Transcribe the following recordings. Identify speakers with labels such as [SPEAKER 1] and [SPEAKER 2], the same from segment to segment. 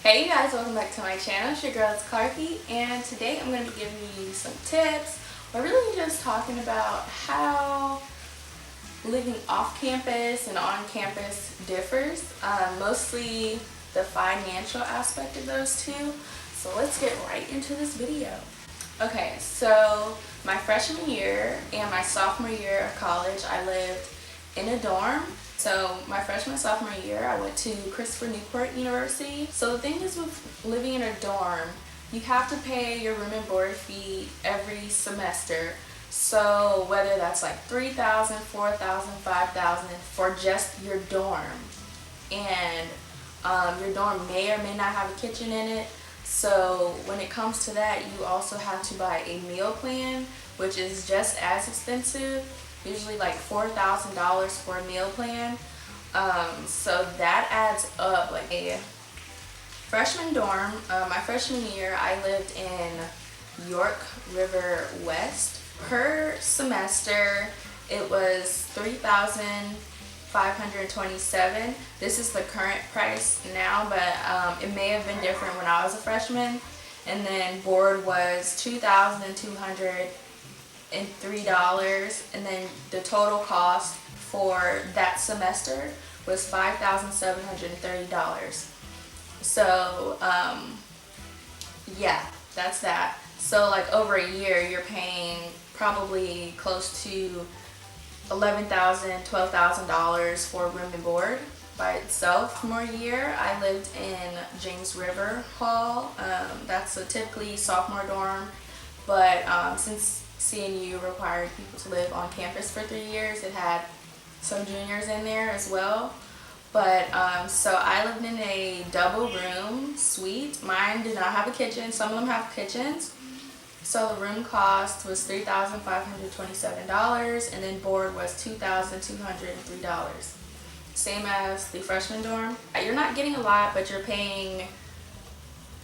[SPEAKER 1] Hey you guys, welcome back to my channel. It's your girl, it's Clarky, and today I'm going to be giving you some tips. We're really just talking about how living off campus and on campus differs, mostly the financial aspect of those two. So let's get right into this video. Okay, so my freshman year and my sophomore year of college, I lived in a dorm. So my freshman and sophomore year, I went to Christopher Newport University. So the thing is with living in a dorm, you have to pay your room and board fee every semester. So whether that's like $3,000, $4,000, $5,000 for just your dorm. And your dorm may or may not have a kitchen in it. So when it comes to that, you also have to buy a meal plan, which is just as expensive. Usually like $4,000 for a meal plan. So that adds up. Like a freshman dorm, my freshman year, I lived in York River West. Per semester, it was $3,527. This is the current price now, but it may have been different when I was a freshman. And then board was $2,203, and then the total cost for that semester was $5,730. So yeah, that's that. So like over a year, you're paying probably close to $11,000, $12,000 for room and board by itself. Sophomore year, I lived in James River Hall. That's a typically sophomore dorm, but since CNU required people to live on campus for 3 years, it had some juniors in there as well. But so I lived in a double room suite. Mine did not have a kitchen. Some of them have kitchens. So the room cost was $3,527, and then board was $2,203. Same as the freshman dorm. You're not getting a lot, but you're paying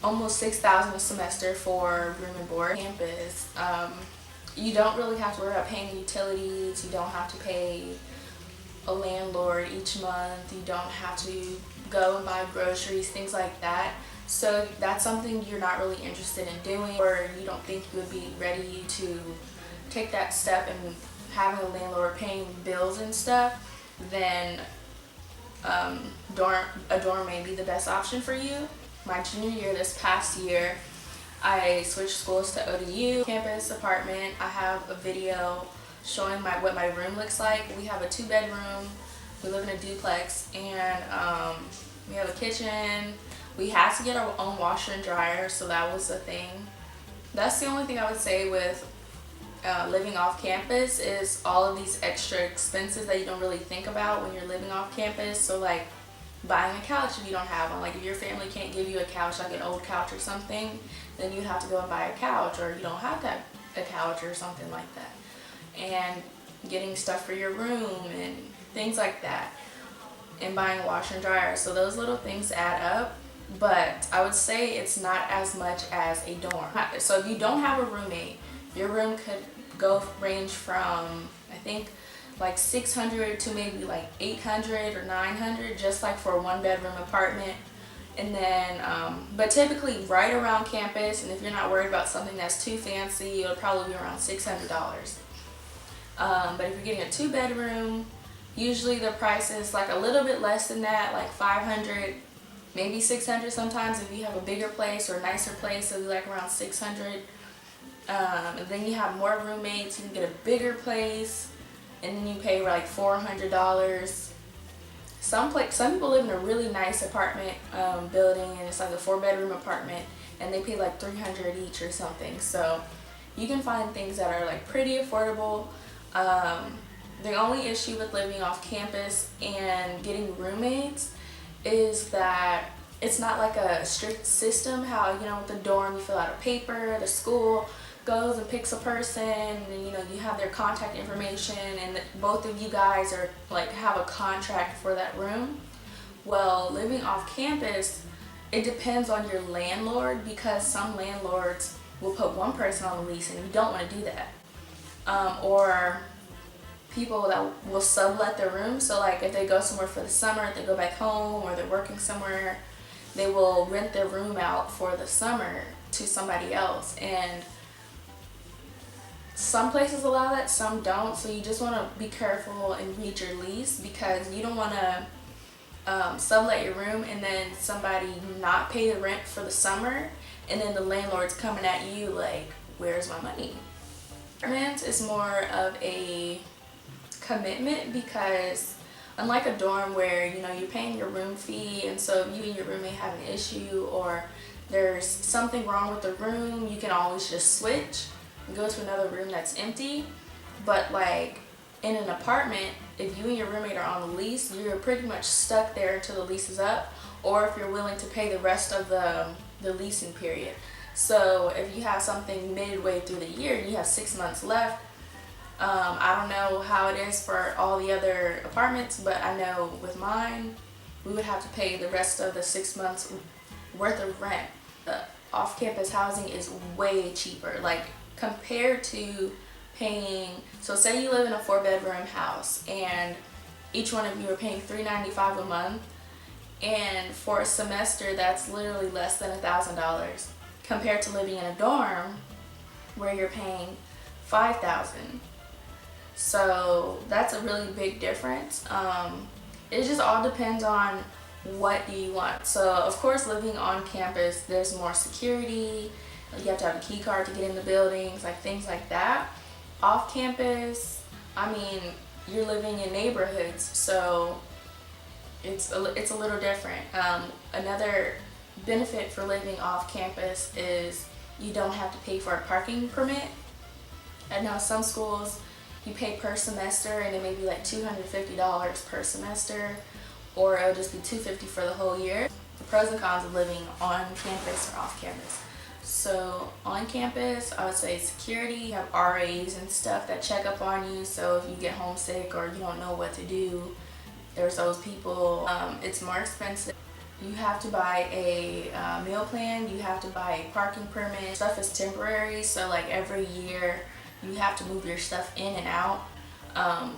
[SPEAKER 1] almost $6,000 a semester for room and board. Campus, you don't really have to worry about paying utilities. You don't have to pay a landlord each month. You don't have to go and buy groceries, things like that. So that's something you're not really interested in doing, or you don't think you would be ready to take that step and having a landlord paying bills and stuff, then a dorm may be the best option for you. My junior year, this past year, I switched schools to ODU campus apartment. I have a video showing what my room looks like. We have a 2-bedroom. We live in a duplex, and we have a kitchen. We had to get our own washer and dryer, so that was the thing. That's the only thing I would say with living off campus is all of these extra expenses that you don't really think about when you're living off campus. So like buying a couch if you don't have one. Like if your family can't give you a couch, like an old couch or something, then you'd have to go and buy a couch, or you don't have a couch or something like that. And getting stuff for your room and things like that, and buying a washer and dryer. So those little things add up, but I would say it's not as much as a dorm. So if you don't have a roommate, your room could range from, I think, like $600 to maybe like $800 or $900, just like for a 1-bedroom apartment. And then, but typically right around campus, and if you're not worried about something that's too fancy, it'll probably be around $600. But if you're getting a 2-bedroom, usually the price is like a little bit less than that, like $500, maybe $600 sometimes. If you have a bigger place or a nicer place, it'll be like around $600. And then you have more roommates, you can get a bigger place, and then you pay like $400. Some people live in a really nice apartment building, and it's like a 4-bedroom apartment, and they pay like $300 each or something. So you can find things that are like pretty affordable. The only issue with living off campus and getting roommates is that it's not like a strict system. How, you know, with the dorm, you fill out a paper, the school goes and picks a person, and you know, you have their contact information, and both of you guys are like have a contract for that room. Well, living off campus, it depends on your landlord, because some landlords will put one person on the lease, and you don't want to do that. Or people that will sublet their room. So like if they go somewhere for the summer, if they go back home, or they're working somewhere, they will rent their room out for the summer to somebody else. And some places allow that, some don't. So you just want to be careful and read your lease, because you don't want to sublet your room and then somebody not pay the rent for the summer, and then the landlord's coming at you like, where's my money? Apartments is more of a commitment, because unlike a dorm where, you know, you're paying your room fee, and so if you and your roommate have an issue or there's something wrong with the room, you can always just switch and go to another room that's empty. But like in an apartment, if you and your roommate are on the lease, you're pretty much stuck there until the lease is up, or if you're willing to pay the rest of the leasing period. So if you have something midway through the year and you have 6 months left, I don't know how it is for all the other apartments, but I know with mine, we would have to pay the rest of the 6 months worth of rent. The off-campus housing is way cheaper, like compared to paying, so say you live in a 4-bedroom house and each one of you are paying $395 a month, and for a semester that's literally less than $1,000, compared to living in a dorm where you're paying $5,000. So that's a really big difference. It just all depends on what do you want. So of course, living on campus, there's more security. You have to have a key card to get in the buildings, like things like that. Off campus, I mean, you're living in neighborhoods, so it's a little different. Another benefit for living off campus is you don't have to pay for a parking permit. I know some schools you pay per semester, and it may be like $250 per semester, or it'll just be $250 for the whole year. The pros and cons of living on campus or off campus. So on campus, I would say security. You have RAs and stuff that check up on you, so if you get homesick or you don't know what to do, there's those people. It's more expensive. You have to buy a meal plan, you have to buy a parking permit. Stuff is temporary, so like every year you have to move your stuff in and out.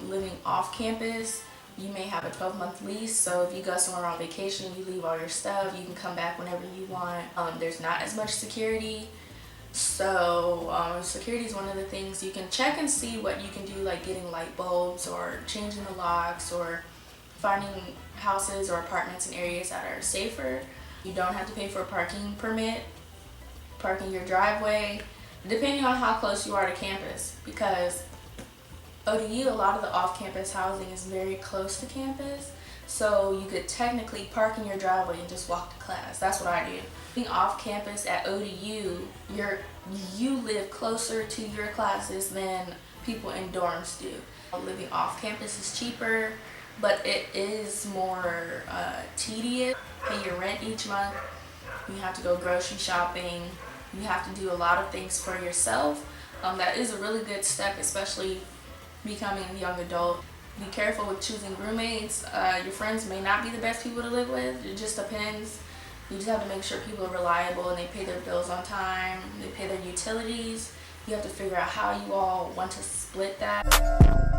[SPEAKER 1] Living off campus, you may have a 12-month lease, so if you go somewhere on vacation, you leave all your stuff, you can come back whenever you want. There's not as much security, so security is one of the things you can check and see what you can do, like getting light bulbs or changing the locks or finding houses or apartments in areas that are safer. You don't have to pay for a parking permit, parking your driveway, depending on how close you are to campus, because ODU, a lot of the off-campus housing is very close to campus, so you could technically park in your driveway and just walk to class. That's what I do. Being off campus at ODU, you live closer to your classes than people in dorms do. Living off campus is cheaper, but it is more tedious. Pay your rent each month, you have to go grocery shopping, you have to do a lot of things for yourself. That is a really good step, especially becoming a young adult. Be careful with choosing roommates. Your friends may not be the best people to live with. It just depends. You just have to make sure people are reliable and they pay their bills on time, they pay their utilities. You have to figure out how you all want to split that.